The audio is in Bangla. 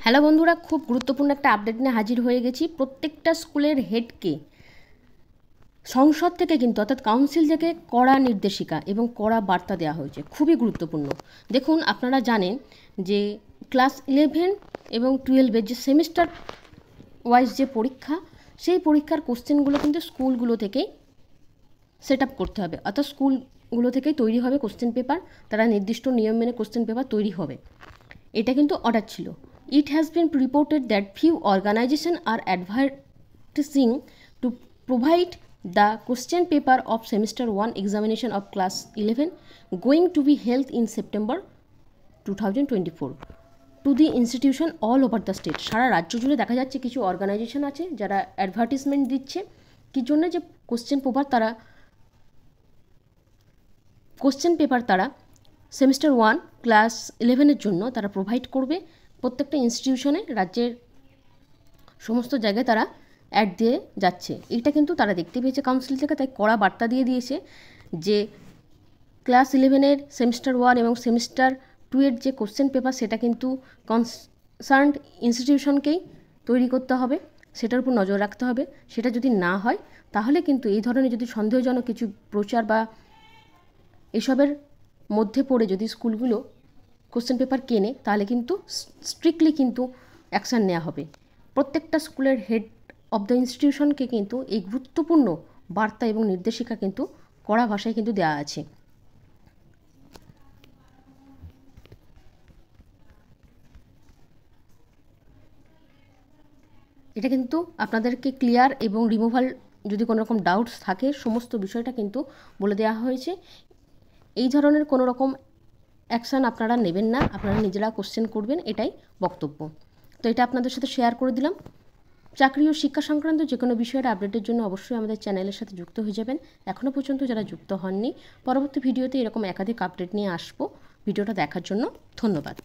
হ্যালো বন্ধুরা, খুব গুরুত্বপূর্ণ একটা আপডেট নিয়ে হাজির হয়ে গেছি। প্রত্যেকটা স্কুলের হেডকে সংসদ থেকে কিন্তু অর্থাৎ কাউন্সিল থেকে কড়া নির্দেশিকা এবং কড়া বার্তা দেওয়া হয়েছে। খুবই গুরুত্বপূর্ণ। দেখুন, আপনারা জানেন যে ক্লাস 11 এবং 12-এর যে সেমিস্টার ওয়াইজ যে পরীক্ষা, সেই পরীক্ষার কোশ্চেনগুলো কিন্তু স্কুলগুলো থেকেই সেট আপ করতে হবে, অর্থাৎ স্কুলগুলো থেকেই তৈরি হবে কোশ্চেন পেপার। তারা নির্দিষ্ট নিয়ম মেনে কোশ্চেন পেপার তৈরি হবে, এটা কিন্তু অর্ডার ছিল। It has been reported that few organizations are advertising to provide the question paper of semester 1 examination of class 11 going to be held in September 2024 to the institution all over the state. সারা রাজ্য জুড়ে দেখা যাচ্ছে কিছু অর্গানাইজেশন আছে যারা অ্যাডভার্টিসমেন্ট দিচ্ছে কি জন্য, যে কোশ্চেন পেপার তারা সেমিস্টার 1 ক্লাস 11-এর জন্য তারা প্রোভাইড করবে। প্রত্যেকটা ইনস্টিটিউশনে রাজ্যের সমস্ত জায়গায় তারা অ্যাড দিয়ে যাচ্ছে। এইটা কিন্তু তারা দেখতে পেয়েছে কাউন্সিল থেকে, তাই কড়া বার্তা দিয়ে দিয়েছে যে ক্লাস 11-এর সেমিস্টার 1 এবং সেমিস্টার 2-এর যে কোশ্চেন পেপার সেটা কিন্তু কনসার্নড ইনস্টিটিউশনকেই তৈরি করতে হবে, সেটার উপর নজর রাখতে হবে। সেটা যদি না হয় তাহলে কিন্তু এই ধরনের যদি সন্দেহজনক কিছু প্রচার বা এসবের মধ্যে পড়ে যদি স্কুলগুলো কোশ্চেন পেপার কেনে, তাহলে কিন্তু স্ট্রিক্টলি কিন্তু অ্যাকশান নেওয়া হবে। প্রত্যেকটা স্কুলের হেড অব দ্য ইনস্টিটিউশনকে কিন্তু এই গুরুত্বপূর্ণ বার্তা এবং নির্দেশিকা কিন্তু কড়া ভাষায় কিন্তু দেওয়া আছে। এটা কিন্তু আপনাদেরকে ক্লিয়ার এবং রিমুভাল যদি কোনো রকম ডাউটস থাকে সমস্ত বিষয়টা কিন্তু বলে দেওয়া হয়েছে। এই ধরনের কোনো রকম অ্যাকশান আপনারা নেবেন না, আপনারা নিজেরা কোশ্চেন করবেন, এটাই বক্তব্য। তো এটা আপনাদের সাথে শেয়ার করে দিলাম। চাকরি ও শিক্ষা সংক্রান্ত যে কোনো বিষয়ের আপডেটের জন্য অবশ্যই আমাদের চ্যানেলের সাথে যুক্ত হয়ে যাবেন। এখনও পর্যন্ত যারা যুক্ত হননি, পরবর্তী ভিডিওতে এরকম একাধিক আপডেট নিয়ে আসবো। ভিডিওটা দেখার জন্য ধন্যবাদ।